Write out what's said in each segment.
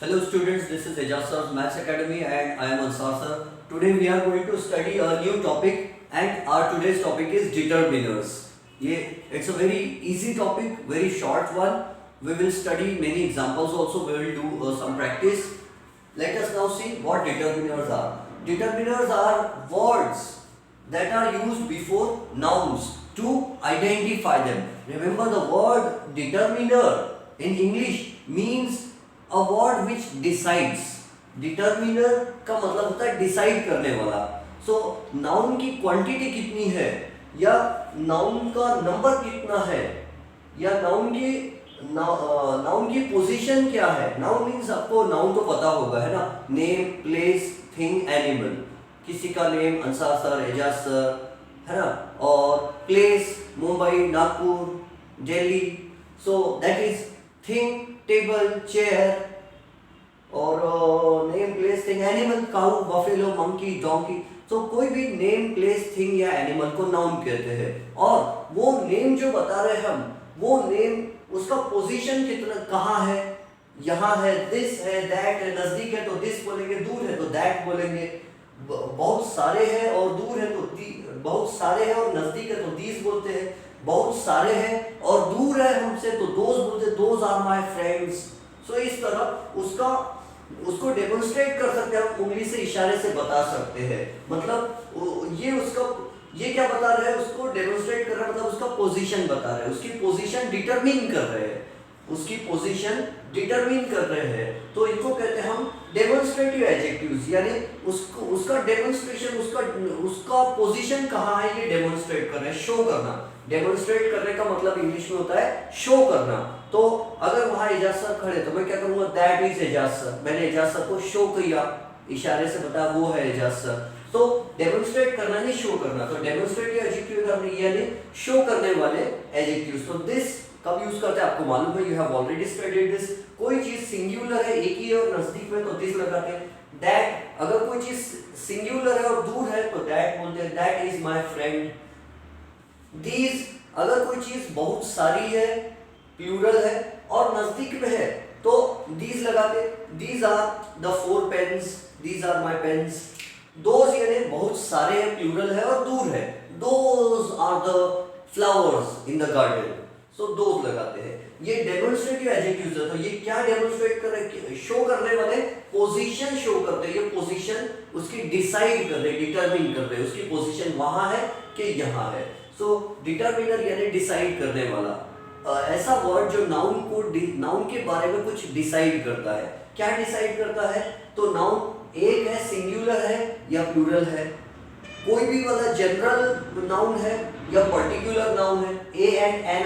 Hello students, this is Ejaz Sir's Maths Academy and I am Ansar sir. Today we are going to study a new topic and our today's topic is determiners. It's a very easy topic, very short one. We will study many examples also, we will do some practice. Let us now see what determiners are. Determiners are words that are used before nouns to identify them. Remember the word determiner in English means a word which decides. Determiner का मतलब होता है decide करने वाला. सो noun की quantity कितनी है या नाउन का नंबर कितना है या नाउन की पोजीशन क्या है. नाउन मीन्स आपको नाउन तो पता होगा है ना, नेम, प्लेस, थिंग, एनिमल. किसी का name Ansar sir, Ejaz sir है ना, और place Mumbai, Nagpur, Delhi. So that is thing, table, chair. और name, place, thing, animal, cow, buffalo, monkey, donkey. तो कोई भी नेम, प्लेस, थिंग या एनिमल को नाउन कहते हैं. और वो नेम जो बता रहे हैं हम, वो नेम उसका पोजीशन कितना कहाँ है, यहाँ है, दिस है, दैट है. नजदीक है तो दिस बोलेंगे, दूर है तो दैट बोलेंगे. बहुत सारे हैं और दूर है तो बहुत सारे हैं और नजदीक है तो दीस बोलते हैं. बहुत सारे हैं और दूर है हमसे तो दोज बोलते हैं, दोज आर माय फ्रेंड्स. सो इस तरह उसको डेमोन्स्ट्रेट कर सकते हैं, हम उंगली से इशारे से बता सकते हैं. मतलब ये क्या बता रहे हैं, उसको डेमोन्स्ट्रेट कर रहे हैं, मतलब उसका पोजीशन बता रहे हैं, उसकी पोजीशन डिटरमिन कर रहे हैं, उसकी पोजीशन डिटरमिन कर रहे हैं. तो इनको कहते हैं हम डेमोन्स्ट्रेटिव एडजेक्टिव्स. यानी उसका डेमोन्स्ट्रेशन, उसका पोजीशन कहाँ है ये डेमोन्स्ट्रेट कर रहे हैं, शो करना. डेमोन्स्ट्रेट करने का मतलब इंग्लिश में होता है शो करना. तो अगर वहां एजाज सर खड़े तो मैं क्या करूंगा, दैट इज एजाज सर. मैंने एजाज सर को शो किया, इशारे से बताया वो है एजाज सर. तो डेमोन्स्ट्रेट करना नहीं शो करना. तो डेमोन्स्ट्रेटिव एडजेक्टिव यानी शो करने वाले एडजेक्टिव्स. तो दिस कब यूज करते हैं आपको मालूम है, you have already studied this. कोई चीज सिंगुलर है, एक ही है और नजदीक में तो दिस लगाते हैं. दैट, अगर कोई चीज सिंगुलर है और दूर है तो दैट बोलते हैं, that is my friend. These, अगर कोई चीज बहुत सारी है, प्लूरल है और नजदीक में है तो दीज लगाते. These are the 4 pens, these are my pens. Those यानी बहुत सारे हैं, प्लूरल है और दूर है, those are the flowers in the garden. So those लगाते हैं. ये डेमोन्स्ट्रेटिव एडजेक्टिव्स है. तो ये क्या डेमोन्स्ट्रेट कर रहे हैं, शो करने वाले पोजीशन शो करते हैं. ये पोजीशन उसकी डिसाइड कर रहे हैं, डिटरमिन कर रहे हैं, उसकी पोजीशन वहां है कि यहाँ है. सो डिटरमिनर यानी डिसाइड करने वाला. ऐसा वर्ड जो नाउन के बारे में कुछ डिसाइड करता है. क्या डिसाइड करता है, तो नाउन एक है, सिंगुलर है या प्लूरल है, कोई भी वाला जनरल नाउन है या पर्टिकुलर नाउन है. ए एंड एन,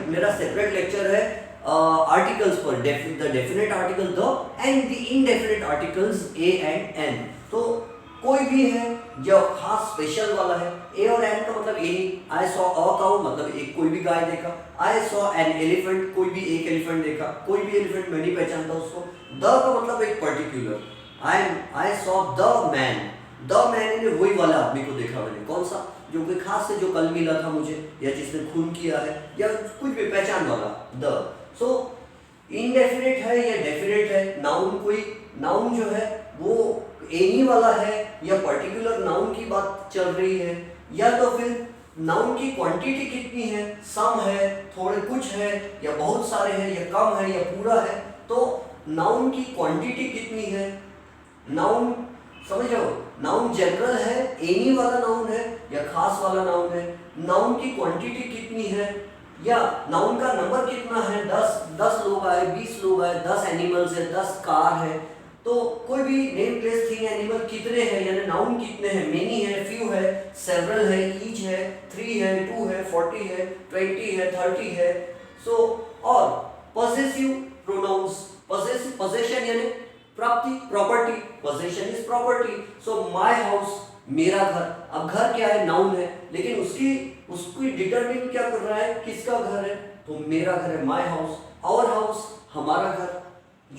मेरा सेपरेट लेक्चर है आर्टिकल्स पर, the definite article the and the indefinite articles A and an. तो कोई भी है जो खास स्पेशल वाला है. ए और एन का मतलब यही. आई सॉ अ काउ मतलब एक कोई भी गाय देखा. आई सॉ एन एलिफेंट, कोई भी एक एलिफेंट देखा. कोई भी एलिफेंट मैं नहीं पहचानता उसको. द का मतलब एक particular. I saw the man. The man ने वही वाला आदमी को देखा मैंने. कौन सा, जो कोई खास है, जो कल मिला था मुझे या जिसने खून किया है या कुछ भी पहचान वाला. द. सो इनडेफिनेट है या डेफिनेट है. नाउन जो है वो एनी वाला है या पर्टिकुलर नाउन की बात चल रही है, या तो फिर नाउन की क्वांटिटी कितनी है, सम है, थोड़े कुछ है या बहुत सारे हैं या कम है या पूरा है. तो नाउन की क्वांटिटी कितनी है. नाउन समझो, नाउन जनरल है, एनी वाला नाउन है या खास वाला नाउन है. नाउन की क्वांटिटी कितनी है या नाउन का नंबर कितना है. 10 लोग आए, 20 लोग आए, 10 एनिमल्स है, 10 कार है. तो कोई भी नेम, प्लेस, थिंग, एनिमल कितने हैं, यानी नाउन कितने हैं, मेनी है, फ्यू है, सेवरल है, ईच है, 3 है, 2 है, 40 है, 20 है, 30 है. सो और पॉसेसिव प्रोनाउंस. पोजेशन यानी प्राप्ति, property. Possession is property. So my house, मेरा घर. अब घर क्या है, नाउन है, लेकिन उसकी डिटरमिन क्या कर रहा है, किसका घर है, तो मेरा घर है, माय हाउस. आवर हाउस, हमारा घर.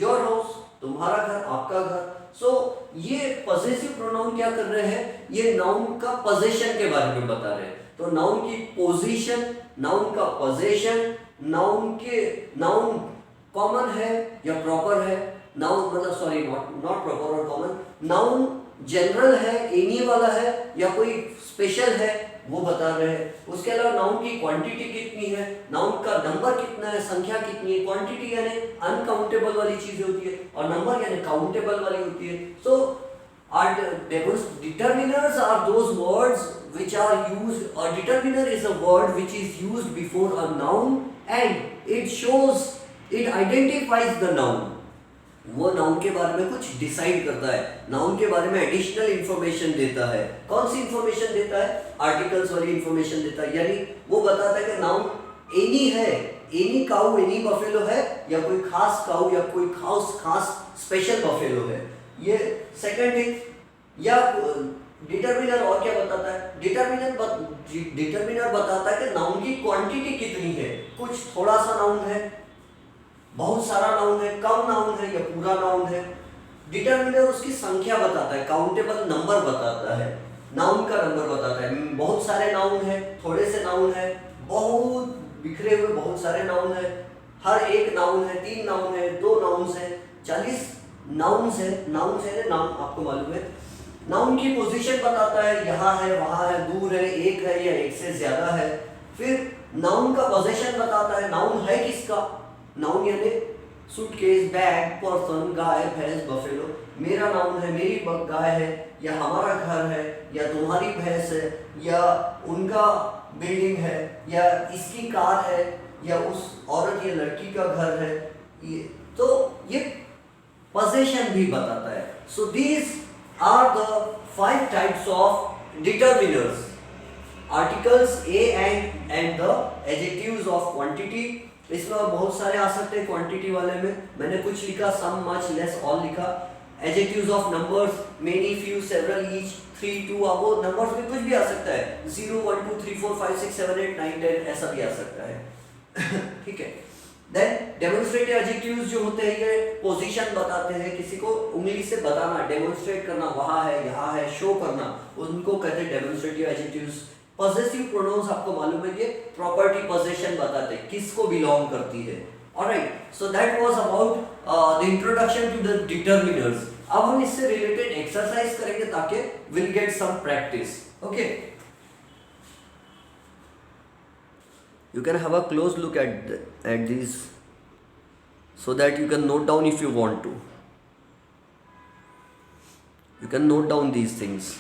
योर हाउस, तुम्हारा घर, आपका घर. सो ये पॉसेसिव प्रोनाउन क्या कर रहे हैं, ये नाउन का पोजीशन के बारे में बता रहे हैं. तो नाउन की पोजीशन, नाउन का पोजीशन, नाउन कॉमन है या प्रॉपर है, नाउन मतलब सॉरी नॉट प्रॉपर और कॉमन, नाउन जनरल है, एनी वाला है या कोई स्पेशल है वो बता रहे हैं। उसके अलावा नाउन की क्वांटिटी कितनी है, नाउन का नंबर कितना है, संख्या कितनी है। क्वांटिटी यानी अनकाउंटेबल वाली चीजें होती है और नंबर यानी काउंटेबल वाली होती है। सो determiners are those words which are used, or determiner is a word which is used before a noun and it identifies the noun। वो नाउन के बारे में कुछ डिसाइड करता है, नाउन के बारे में एडिशनल इंफॉर्मेशन देता है। कौन सी इंफॉर्मेशन देता है, आर्टिकल्स वाली इंफॉर्मेशन देता है, यानी वो बताता है कि नाउन एनी है, एनी काउ एनी बफेलो है, या कोई खास काउ या कोई खास स्पेशल बफेलो है। ये सेकंड थिंग। या डिटरमिनर और क्या बताता है, डिटरमिनर बताता है कि नाउन की क्वांटिटी कितनी है, कुछ थोड़ा सा नाउन है, बहुत सारा नाउन है, कम नाउन है या पूरा नाउन है। डिटरमिनर उसकी संख्या बताता है, काउंटेबल नंबर बताता है, नाउन का नंबर बताता है। बहुत सारे नाउन है, थोड़े से नाउन है, बहुत बिखरे हुए बहुत सारे नाउन है, हर एक नाउन है, 3 नाउन है, 2 नाउन्स है, 40 नाउन्स है। नाउन्स है ना, नाम आपको मालूम है। नाउन की पोजीशन बताता है, यहाँ है, वहाँ है, दूर है, एक है या एक से ज्यादा है। फिर नाउन का पोजीशन बताता है, नाउन है किसका, नाउन यानी सूटकेस, बैग, पर्सन, गाय, भैंस, बफेलो। मेरा नाउन है, मेरी गाय है, या हमारा घर है, या तुम्हारी भैंस है, या उनका बिल्डिंग है, या इसकी कार है, या उस औरत या लड़की का घर है। ये पोजीशन भी बताता है। So these are the 5 types of determiners: articles, a and the adjectives of quantity। इसमें और बहुत सारे आ सकते हैं क्वांटिटी वाले में, मैंने कुछ लिखा, सम, मच, लेस, ऑल लिखा। Adjectives of numbers, many, few, several, each, 3, 2, अब वो नंबर्स में कुछ भी आ सकता है, 0, 1, 2, 3, 4, 5, 6, 7, 8, 9, 10 ऐसा भी आ सकता है। ठीक है। देन डेमोन्स्ट्रेटिव एडजेक्टिव्स जो होते हैं ये पोजीशन बताते हैं, किसी को उंगली से बताना, डेमोन्स्ट्रेट करना, वहाँ है, यहाँ है, शो करना, उनको कहते हैं डेमोन्स्ट्रेटिव एडजेक्टिव्स। पॉसेसिव प्रोनाउंस आपको मालूम है, ये प्रॉपर्टी पोजीशन बताते हैं, किसको बिलोंग करती है। Alright, so that was about the introduction to the determiners. अब हम इससे रिलेटेड एक्सरसाइज करेंगे ताकि will get some practice. Okay, you can have a close look at these so that you can note down if you want to. You can note down these things.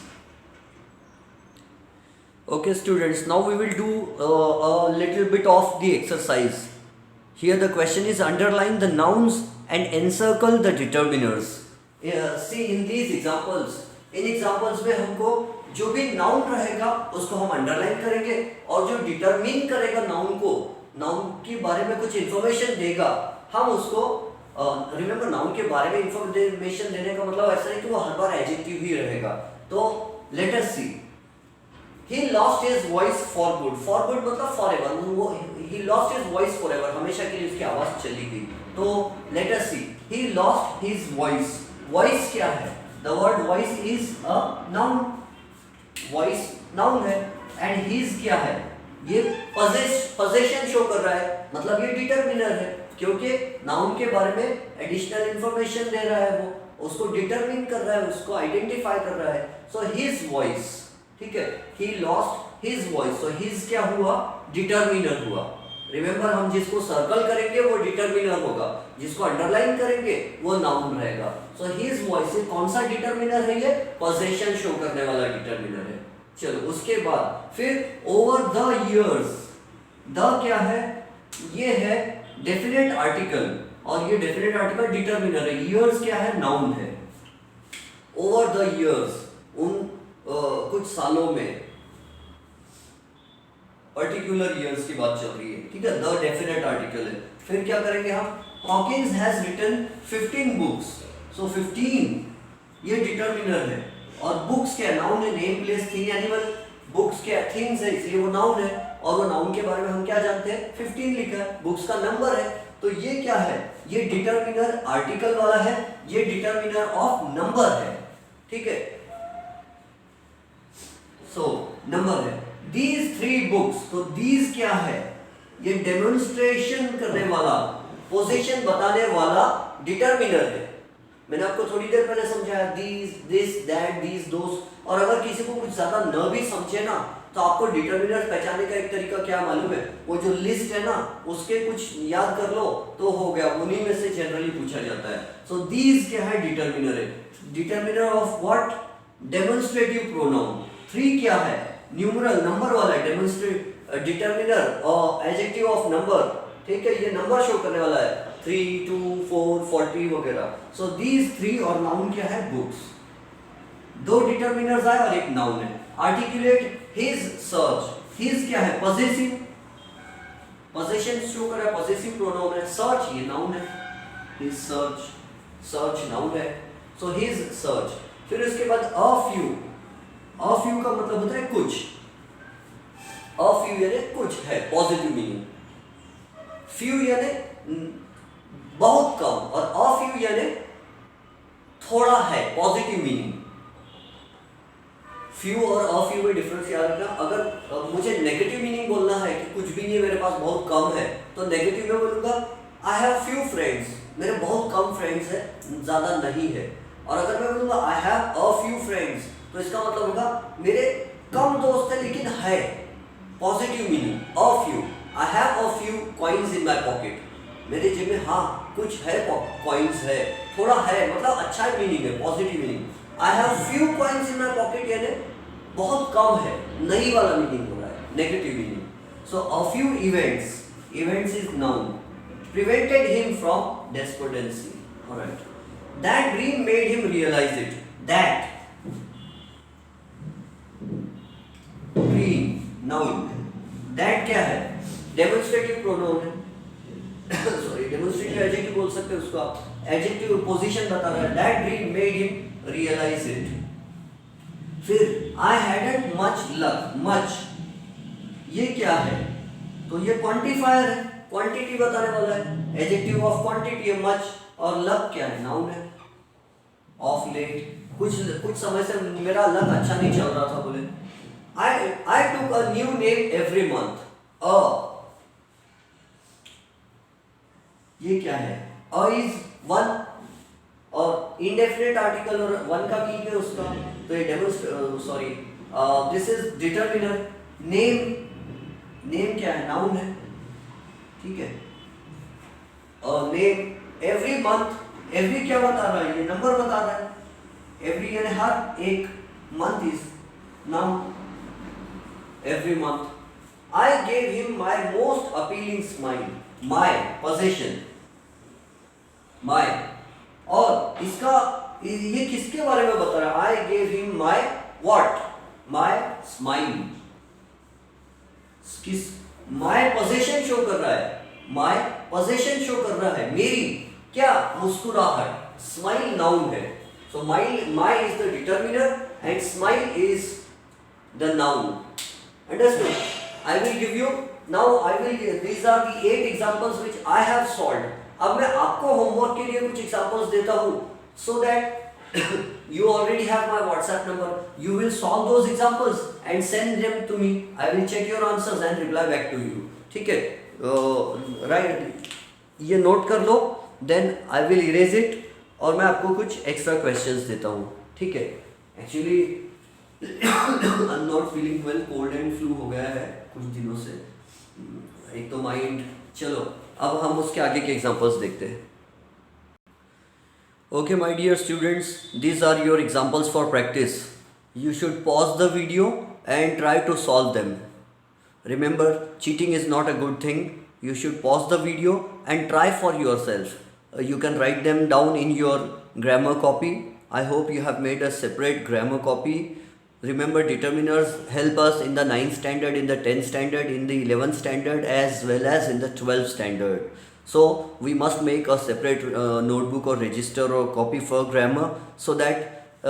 Okay students, now we will do a little bit of the exercise. Here the question is, underline the nouns and encircle the determiners. See in these examples, in examples में हमको जो भी noun रहेगा उसको हम underline करेंगे, और जो डिटरमिन करेगा नाउन को, नाउन के बारे में कुछ इंफॉर्मेशन देगा, हम उसको रिमेंबर नाउन के बारे में इंफॉर्मेशन देने का मतलब ऐसा है कि वो हर बार एडजेक्टिव ही रहेगा। तो let us see, he lost his voice for good. For good मतलब फॉरएवर, वो he lost his voice forever, हमेशा के लिए उसकी आवाज चली गई। तो let us see, he lost his voice. Voice क्या है, the word voice is a noun, voice noun है, and his क्या है, ये possession शो कर रहा है, मतलब ये डिटरमिनर है, क्योंकि नाउन के बारे में एडिशनल इंफॉर्मेशन दे रहा है, वो उसको डिटरमिन कर रहा है, उसको आइडेंटिफाई कर रहा है। सो हिज वॉइस, ठीक है, ही lost his voice, so his क्या हुआ, डिटरमिनर हुआ। रिमेंबर, हम जिसको सर्कल करेंगे वो डिटरमिनर होगा, जिसको अंडरलाइन करेंगे वो नाउन रहेगा। सो हिज वॉइस कौन सा डिटरमिनर है, ये पोजीशन शो करने वाला डिटरमिनर है। चलो उसके बाद फिर ओवर द इयर्स, द क्या है, ये है डेफिनेट आर्टिकल, और ये डेफिनेट आर्टिकल डिटरमिनर है। इयर्स क्या है, नाउन है। ओवर द इयर्स, उन कुछ सालों में, पर्टिकुलर ईयर्स की बात चल रही है, ठीक है, द डेफिनेट आर्टिकल है। फिर क्या करेंगे हम, हॉकिंस हैज रिटन 15 बुक्स, सो 15 ये डिटरमिनर है, और बुक्स क्या, नाउन है, name, place, thing, animal. Books क्या, थिंग्स है, इसलिए वो नाउन है, और वो नाउन के बारे में हम क्या जानते हैं, 15 लिखा है, बुक्स का नंबर है। तो ये क्या है, ये डिटरमिनर आर्टिकल वाला है, ये डिटरमिनर ऑफ नंबर है, ठीक है। सो नंबर है। These 3 books, तो these क्या है, ये डेमोन्स्ट्रेशन करने वाला, पोजीशन बताने वाला डिटरमिनर है। मैंने आपको थोड़ी देर पहले समझाया, दीज, दिस, दैट, दीज, दोस। और अगर किसी को कुछ ज्यादा न भी समझे ना, तो आपको डिटर्मिनर पहचानने का एक तरीका क्या मालूम है? वो जो लिस्ट है ना, उसके कुछ याद कर लो तो हो गया, उन्हीं में से जनरली पूछा जाता है। सो दीज क्या है? डिटर्मिनर है। Determiner of what? Demonstrative pronoun. 3 क्या है? न्यूमरल, नंबर वाला है। डेमोन्स्ट्रेट डिटर्मिनर और एडजेक्टिव ऑफ नंबर, ठीक है, ये नंबर शो करने वाला है, 3, 2, 4, 40 वगैरह। So these 3। और नाउन क्या है? बुक्स। 2 डिटर्मिनर्स है और एक नाउन है। Articulate his search. हिज क्या है? पॉसेसिव, पोजेशन शो कर रहा है, पॉसेसिव प्रोनाउन है। सर्च ये नाउन है, हिज सर्च, सर्च नाउन है। So his search. फिर उसके बाद अ फ्यू। अ फ्यू का मतलब होता है कुछ। अ फ्यू यानी कुछ है, पॉजिटिव मीनिंग। फ्यू यानी बहुत कम, और अ फ्यू यानी थोड़ा है, पॉजिटिव मीनिंग। फ्यू और अ फ्यू में डिफरेंस याद रखना। अगर मुझे नेगेटिव मीनिंग बोलना है कि कुछ भी नहीं है, मेरे पास बहुत कम है, तो नेगेटिव में बोलूंगा आई हैव फ्यू फ्रेंड्स, मेरे बहुत कम फ्रेंड्स है, ज्यादा नहीं है। और अगर मैं बोलूंगा I have a few friends, तो इसका मतलब होगा मेरे कम दोस्त है लेकिन है, positive meaning. A few, I have a few coins in my pocket, मेरे जेब में हाँ कुछ है, कॉइन्स है, थोड़ा है, मतलब अच्छा मीनिंग है, positive meaning. I have few coins in my pocket यानी बहुत कम है, नहीं वाला मीनिंग हो रहा है, negative meaning. So a few events, events is noun, prevented him from despondency. All right. That dream made him realize it. That dream, noun. That क्या है? Demonstrative pronoun है। Sorry, demonstrative adjective बोल सकते हैं उसको आप। Adjective position बता रहा है। That dream made him realize it. फिर I hadn't much luck. Much ये क्या है? तो ये क्वांटिफायर है, क्वांटिटी बताने वाला है। एडजेक्टिव ऑफ क्वांटिटी है मच, और लक क्या है? नाउन है। ऑफ लेट, कुछ समय से मेरा लक अच्छा नहीं चल रहा था, बोले I took a new name every month. A ये क्या है? अ इज वन, और इंडेफिनिट आर्टिकल और वन का मीनिंग है उसका, तो ये sorry this is determiner. Name, name क्या है? नाउन है, ठीक है। नेम एवरी मंथ, एवरी क्या बता रहा है? ये नंबर बता रहा है। एवरी यानी हर एक, month is noun, every month. I gave him my most appealing smile. My possession, my, और इसका ये किसके बारे में बता रहा है? I gave him my what? My smile. किस? माई पोजेशन शो कर रहा है, माई पोजेशन शो कर रहा है, मेरी क्या? मुस्कुराहट। स्माइल नाउन है। So my is the determiner and smile is the noun. Understood? I will give you now, I will, these are the 8 examples which I have solved. अब मैं आपको होमवर्क के लिए कुछ एग्जांपल्स देता हूं, so that you already have my WhatsApp number. You will solve those examples and send them to me. I will check your answers and reply back to you. ठीक है? राइट, ये note कर लो, then I will erase it, और मैं आपको कुछ extra questions देता हूँ, ठीक है? Actually I am not feeling well, cold and flu हो गया है कुछ दिनों से, एक तो माइंड। चलो अब हम उसके आगे के एग्जांपल्स देखते हैं। Okay, my dear students, these are your examples for practice. You should pause the video and try to solve them. Remember, cheating is not a good thing. You should pause the video and try for yourself. You can write them down in your grammar copy. I hope you have made a separate grammar copy. Remember, determiners help us in the 9th standard, in the 10th standard, in the 11th standard, as well as in the 12th standard. So we must make a separate notebook or register or copy for grammar, so that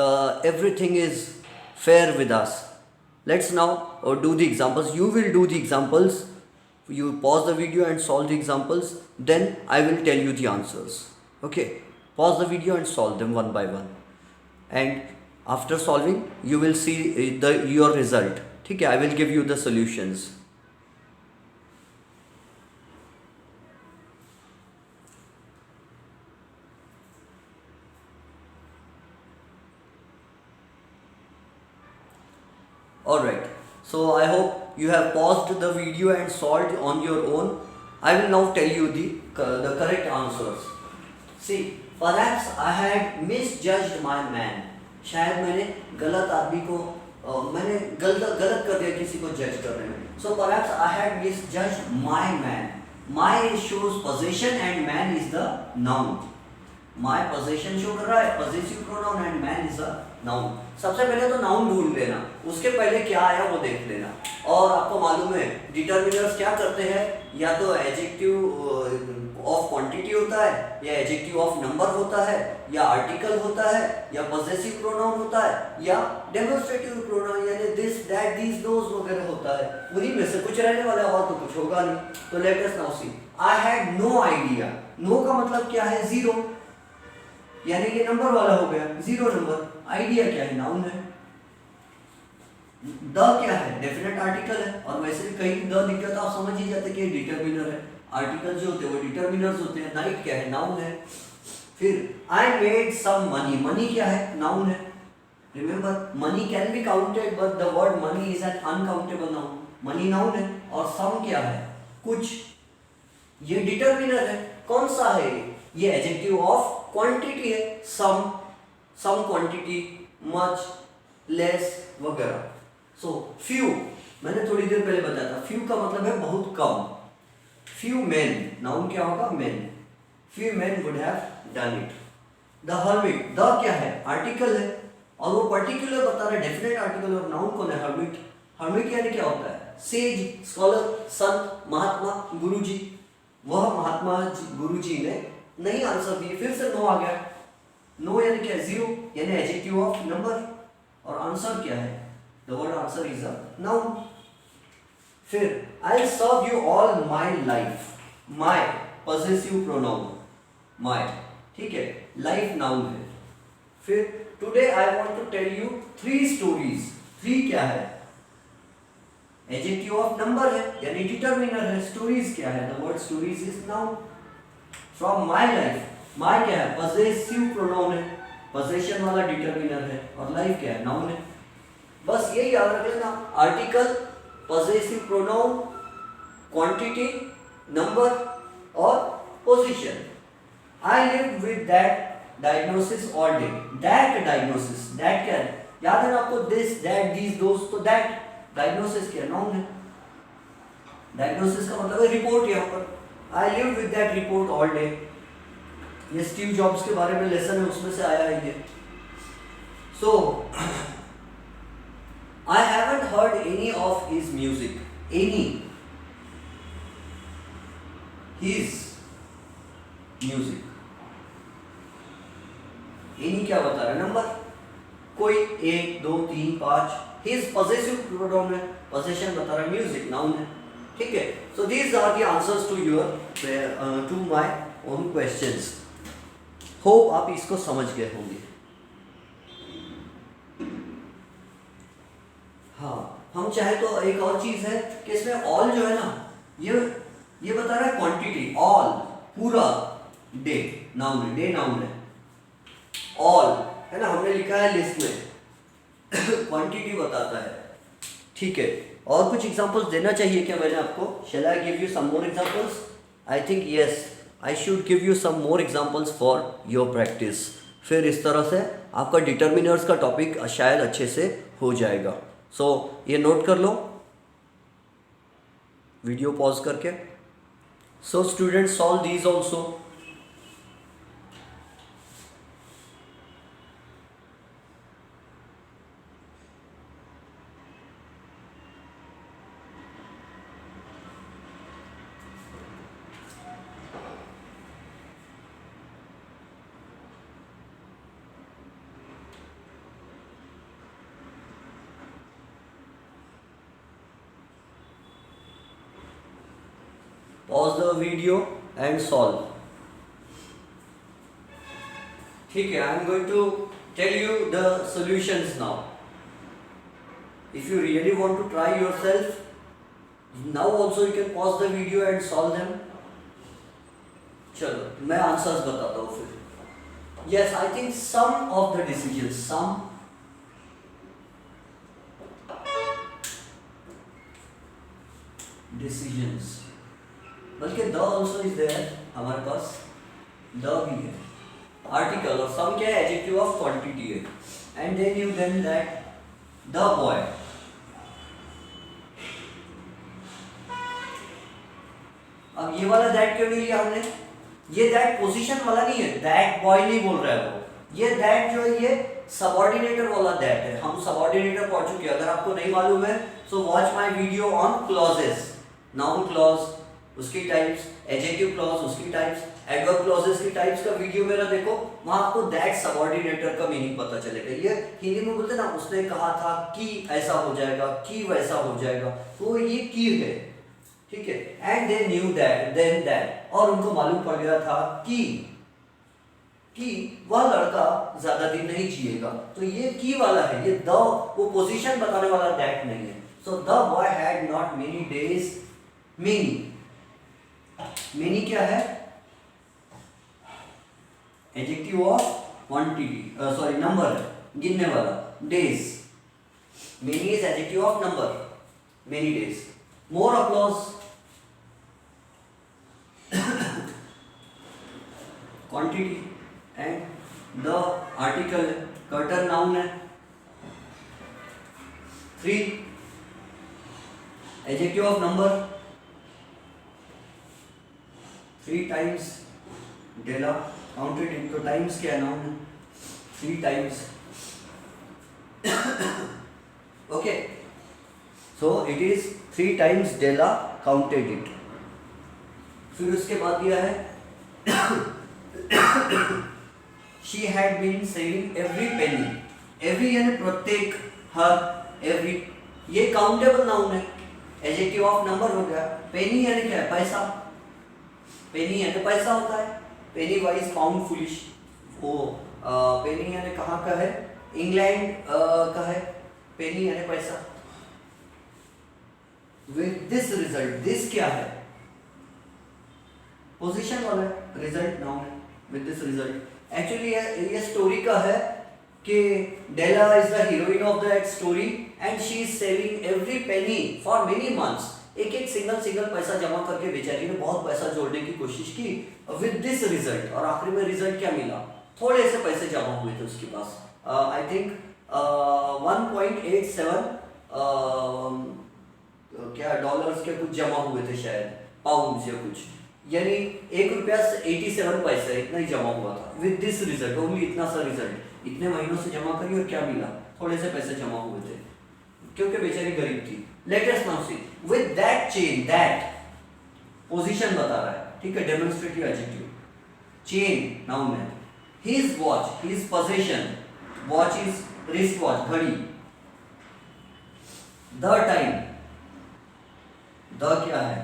everything is fair with us. Let's now do the examples. You will do the examples. You pause the video and solve the examples. Then I will tell you the answers. Okay? Pause the video and solve them one by one. And after solving, you will see your result. ठीक है? I will give you the solutions. Alright, so I hope you have paused the video and solved on your own. I will now tell you the correct answers. See, perhaps I had misjudged my man. शायद मैंने गलत आदमी को मैंने गलत कर दिया किसी को जज करने में. So perhaps I had misjudged my man. My shows possession and man is the noun. My possession show कर रहा है, possessive pronoun and man is a noun. सबसे पहले तो नाउन ढूंढ लेना, उसके पहले क्या आया वो देख लेना. और आपको मालूम है डिटर्मिनर्स क्या करते हैं, या तो एडजेक्टिव ऑफ क्वांटिटी होता है, या एडजेक्टिव ऑफ नंबर होता है, या आर्टिकल होता है, या पॉसेसिव प्रोनाउन होता है, या डेमोन्स्ट्रेटिव प्रोनाउन यानी दिस दैट दीस दोस वगैरह होता है. उन्हीं में से कुछ रहने वाला और तो कुछ होगा नहीं. तो let us now see. I had no idea. No का मतलब क्या है, जीरो, यानी ये नंबर वाला हो गया, जीरो नंबर. आइडिया क्या है, नाउन है. द क्या है, डेफिनेट आर्टिकल है. और वैसे भी कहीं द दिख गया तो आप समझ ही जाते कि ये डिटरमिनर है. आर्टिकल जो होते हैं वो डिटरमिनर्स होते हैं. नाइट क्या है, नाउन है. फिर I made some money. Money क्या है, नाउन है. Remember, money can be counted but the word money is an uncountable noun. Money noun है. और सम क्या है, कुछ, ये डिटरमिनर है. कौन सा है, ये एडजेक्टिव ऑफ क्वांटिटी है. सम क्वांटिटी, मच, लेस वगैरह. सो फ्यू, मैंने थोड़ी देर पहले बताया था, फ्यू का मतलब है बहुत कम. फ्यू मेन, नाउन क्या होगा, main. Few main would have done it. The hermit, the क्या है, आर्टिकल है. और वो पर्टिकुलर बता रहा है, डेफिनेट आर्टिकल. और नाउन कौन है, हर्मिट. हर्मिट यानी क्या होता है, सेज, स्कॉलर, संत, महात्मा, गुरुजी. वह महात्मा गुरुजी ने नहीं आंसर दिए, फिर से नो आ गया. नो यानी क्या, जीरो, यानी एडजेक्टिव ऑफ नंबर. और आंसर क्या है, the word answer is a noun. फिर I serve you all my life. My possessive pronoun, my, ठीक है. लाइफ नाउन है. फिर today I want to tell you 3 stories. 3 क्या है, एडजेक्टिव ऑफ नंबर है यानी डिटरमिनर है. स्टोरीज क्या है, the word stories is noun. From my life, my क्या है, पॉसेसिव प्रोनाउन है. पोजेशन वाला डिटरमिनर है. और लाइफ क्या है, नाउन है. बस यही याद रख लेना, article, possessive pronoun, quantity, number और position. I live with that diagnosis all day. That diagnosis, that क्या है, याद है ना आपको, दिस दैट दीस दोस. तो दैट डायग्नोसिस क्या, नाउन है. डायग्नोसिस का मतलब है रिपोर्ट. यहाँ पर आई live with that report all day. ये स्टीव जॉब्स के बारे में लेसन है, उसमें से आया है ये. So I haven't heard any of his music. Any, his music. Any क्या बता रहा है, नंबर. कोई 1 2 3 5. हिज पॉसेसिव प्रोनाउन है, पोजीशन बता रहा है, म्यूजिक नाउन है. ठीक है. So these are the answers to your to my own questions. Hope आप इसको समझ गए होंगे. हाँ, हम चाहे तो एक और चीज है कि इसमें ऑल जो है ना, ये बता रहा है क्वांटिटी. ऑल, पूरा. डे नाउन है, डे नाउन है. ऑल है ना, हमने लिखा है लिस्ट में. क्वांटिटी बताता है. ठीक है. और कुछ एग्जांपल्स देना चाहिए क्या मैंने आपको? Shall I give you some more examples? I think yes, I should give you some more examples for your practice. फिर इस तरह से आपका डिटर्मिनर्स का टॉपिक शायद अच्छे से हो जाएगा. सो ये नोट कर लो वीडियो पॉज करके. So students, solve these also. Pause the video and solve. ठीक है. I am going to tell you the solutions now. If you really want to try yourself, now also you can pause the video and solve them. चलो मैं answers बताता हूँ फिर. Yes, I think some of the decisions, some decisions, बल्कि the also is there, हमारे पास the भी है। Article और सम क्या है, एडजेक्टिव ऑफ क्वांटिटी है। And then you then that the boy, अब ये वाला दैट क्यों नहीं लिया हमने, ये दैट पोजीशन वाला नहीं है, दैट बॉय नहीं बोल रहा है वो, ये दैट जो है ये सबऑर्डिनेटर वाला दैट है। हम सबऑर्डिनेटर पढ़ चुके हैं, अगर आपको नहीं मालूम है so watch my video on clauses, noun clause उसकी टाइप्स, एडजेक्टिव क्लॉज उसकी टाइप्स, एडवर्ब क्लॉजेस की टाइप्स का वीडियो मेरा देखो, वहां आपको दैट सबऑर्डिनेटर का मीनिंग पता चलेगा। ये हिंदी में बोलते ना, उसने कहा था कि ऐसा हो जाएगा, कि वैसा हो जाएगा, तो ये की है, ठीक है। And they knew that, then that, और उनको मालूम पड़ गया था कि वह लड़का ज्यादा दिन नहीं जिएगा, तो ये की वाला है, ये द वो पोजीशन बताने वाला दैट नहीं है। So the boy had not many days, many क्या है, adjective of quantity, sorry number है, गिनने वाला, days, many is adjective of number, many days. More applause, quantity, and the article है, कर्टन नाउन है, 3 एडजेक्टिव ऑफ नंबर, 3 टाइम्स डेला counted in, तो times क्या नाउन है, 3 times, okay. So it is 3 times डेला काउंटेड इट। फिर उसके बाद दिया है she had been saving every penny, every यानी प्रत्येक, हर, एवरी, ये काउंटेबल नाउन है, एडजेक्टिव ऑफ नंबर हो गया। पेनी यानी क्या है, पैसा, पेनी यानी पैसा होता है, पेनी वाइज पाउंड फुलिश, वो पेनी यानी कहाँ का है, इंग्लैंड का है, पेनी यानी पैसा। विद दिस रिजल्ट, दिस क्या है, पोजीशन वाला है, रिजल्ट नाउन है, विद दिस रिजल्ट। एक्चुअली ये स्टोरी का है कि Della is the heroine of that story and she is saving every penny for many months, एक एक सिंगल पैसा जमा करके बेचारी ने बहुत पैसा जोड़ने की कोशिश की, विद दिस रिजल्ट, और आखिरी में रिजल्ट क्या मिला, थोड़े से पैसे जमा हुए थे उसके पास, आई थिंक 1.87 क्या डॉलर्स के कुछ जमा हुए थे शायद, पाउंड या कुछ, यानी 1 रुपया 87 पैसे इतना ही जमा हुआ था। विद दिस रिजल्ट, ओनली इतना सा रिजल्ट, इतने महीनों से जमा करी और क्या मिला, थोड़े से पैसे जमा हुए थे, क्योंकि बेचारी गरीब थी। Latest now see, with that chain, that position बता रहा है, ठीक है, डेमोन्स्ट्रेटिव एडजेक्टिव, चेन नाउन है, his watch, his position, watch is wrist watch, घड़ी, द टाइम, द क्या है,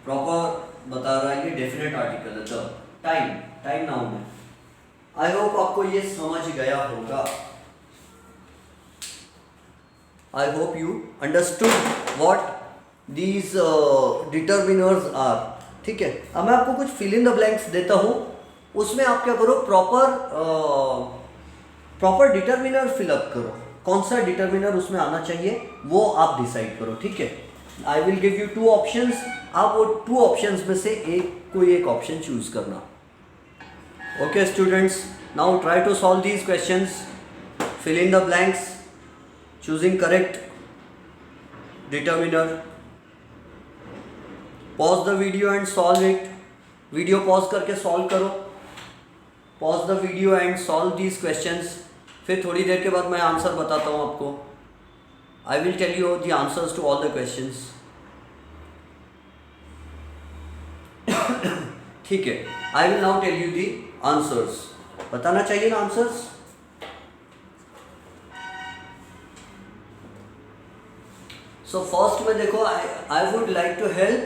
प्रॉपर बता रहा है, ये डेफिनेट आर्टिकल है, द टाइम, टाइम नाउन है। आई होप आपको ये समझ गया होगा, I hope you understood what these determiners are, ठीक है। अब मैं आपको कुछ फिल इन द ब्लैंक्स देता हूं, उसमें आप क्या करो, प्रॉपर डिटर्मिनर फिलअप करो, कौन सा डिटर्मिनर उसमें आना चाहिए वो आप डिसाइड करो, ठीक है। I will give you 2 options, आप वो 2 ऑप्शंस में से कोई एक ऑप्शन चूज करना। Okay students, now try to solve these questions, fill in the blanks, choosing correct determiner. Pause the video and solve it, video pause करके solve करो, pause the video and solve these questions. फिर थोड़ी देर के बाद मैं answer बताता हूँ आपको, I will tell you the answers to all the questions, ठीक है। I will now tell you the answers, बताना चाहिए ना आंसर्स। सो फर्स्ट में देखो, I would like to help,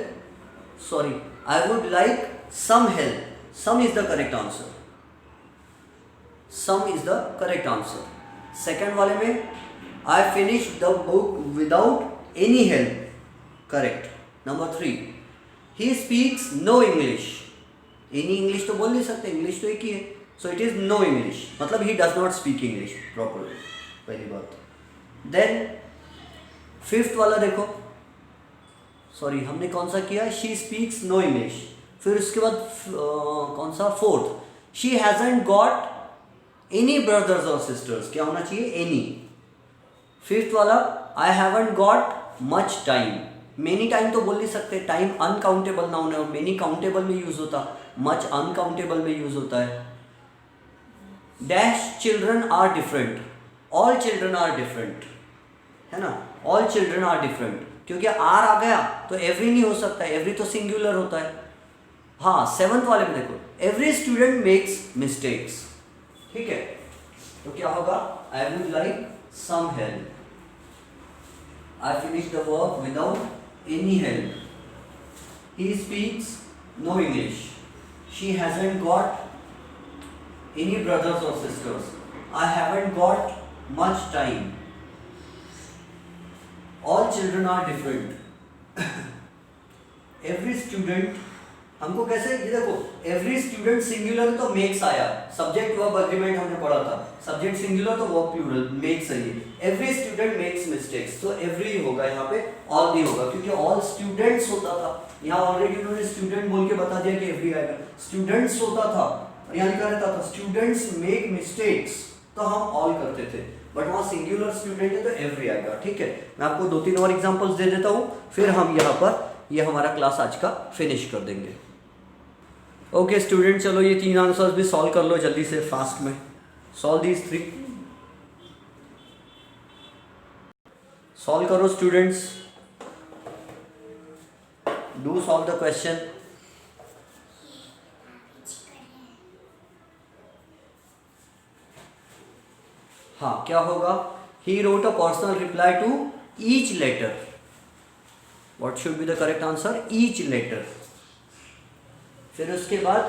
sorry I would like some help, some is the correct answer, some is the correct answer. Second वाले में I finish the book without any help, correct. Number 3, he speaks no English, any English तो बोल नहीं सकते, English तो एक ही है, so it is no English, मतलब he does not speak English properly, पहली बात। देन 5th वाला देखो, सॉरी हमने कौन सा किया, शी स्पीक्स नो इंग्लिश। फिर उसके बाद कौन सा, fourth, she hasn't got any brothers और सिस्टर्स, क्या होना चाहिए, एनी। फिफ्थ वाला, I haven't got much time, many time तो बोल नहीं सकते, टाइम अनकाउंटेबल नाउन है और मेनी काउंटेबल में यूज होता, मच अनकाउंटेबल में यूज होता है। Dash children are different, all children are different, है ना, ऑल चिल्ड्रन आर डिफरेंट, क्योंकि आर आ गया तो एवरी नहीं हो सकता, एवरी तो सिंगुलर होता है। हाँ, सेवंथ वाले में देखो, एवरी स्टूडेंट मेक्स मिस्टेक्स, ठीक है, तो क्या होगा, I would like some help, I finished the work without any help. He speaks no English. She hasn't got any brothers or sisters. I haven't got much time. All children are different. Every student, हमको कैसे, ये देखो, every student singular तो makes आया, subject verb agreement हमने पढ़ा था, subject singular तो वर्ब प्लूरल, मेक्स है ये, एवरी स्टूडेंट मेक्स मिस्टेक्स, तो एवरी होगा यहाँ पे, ऑल नहीं होगा, क्योंकि ऑल स्टूडेंट्स होता था, यहाँ ऑलरेडी उन्होंने स्टूडेंट बोल के बता दिया कि एवरी आएगा, स्टूडेंट्स होता था, यहाँ लिखा रहता था स्टूडेंट्स मेक मिस्टेक्स, तो हम ऑल करते थे, बट वहाँ सिंगुलर स्टूडेंट है तो एवरी आएगा, ठीक है। मैं आपको 2-3 और एग्जांपल्स दे देता हूँ, फिर हम यहाँ पर ये हमारा क्लास आज का फिनिश कर देंगे। ओके स्टूडेंट, चलो ये 3 आंसर्स भी सॉल्व कर लो जल्दी से, फास्ट में सॉल्व दीज 3, सॉल्व करो students, do solve the question. हाँ, क्या होगा, he wrote a personal reply to each letter, what should be the correct answer, each letter. फिर उसके बाद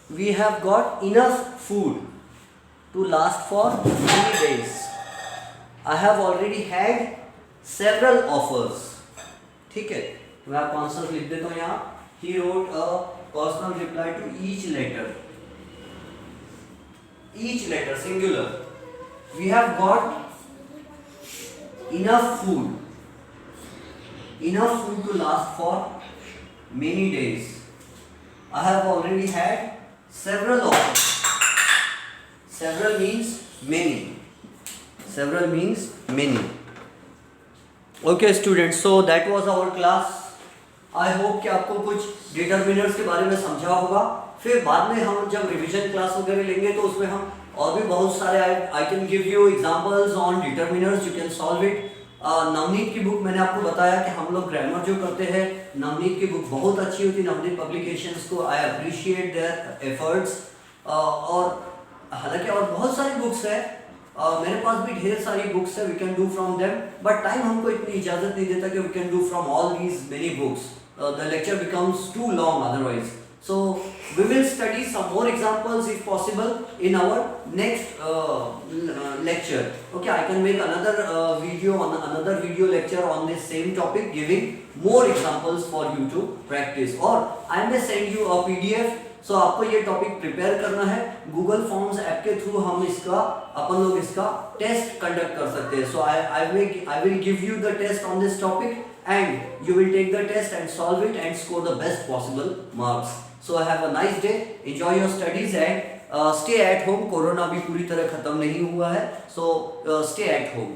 we have got enough food to last for many days, I have already had several offers, ठीक है, मैं आपको answer लिख देता हूँ यहाँ, he wrote a personal reply to each letter, each letter singular, we have got enough food to last for many days, I have already had several offers. Several means many. Several means many. Okay students, so that was our class. I hope कि आपको कुछ determiners के बारे में समझा होगा। फिर बाद में हम जब रिवीजन क्लास वगैरह लेंगे तो उसमें हम और भी बहुत सारे I can give you examples on determiners, you can solve it. Navneet की बुक मैंने आपको बताया कि हम लोग ग्रामर जो करते हैं, नवनीत की बुक बहुत अच्छी होती है, नवनीत पब्लिकेशंस को आई अप्रिशिएट देयर एफर्ट्स। और हालांकि और बहुत सारी बुक्स है, मेरे पास भी ढेर सारी बुक्स है, we can do from them, but time हमको इतनी इजाजत नहीं देता कि we can do from all these many books, the lecture becomes too long otherwise. So we will study some more examples if possible in our next lecture. Okay, I can make another video lecture on this same topic, giving more examples for you to practice. Or I may send you a PDF. So आपको ये topic prepare करना है, Google forms app के through हम अपन लोग इसका test conduct कर सकते हैं। So I will give you the test on this topic and you will take the test and solve it and score the best possible marks. So have a nice day, enjoy your studies and stay at home. Corona भी पूरी तरह खत्म नहीं हुआ है, so stay at home.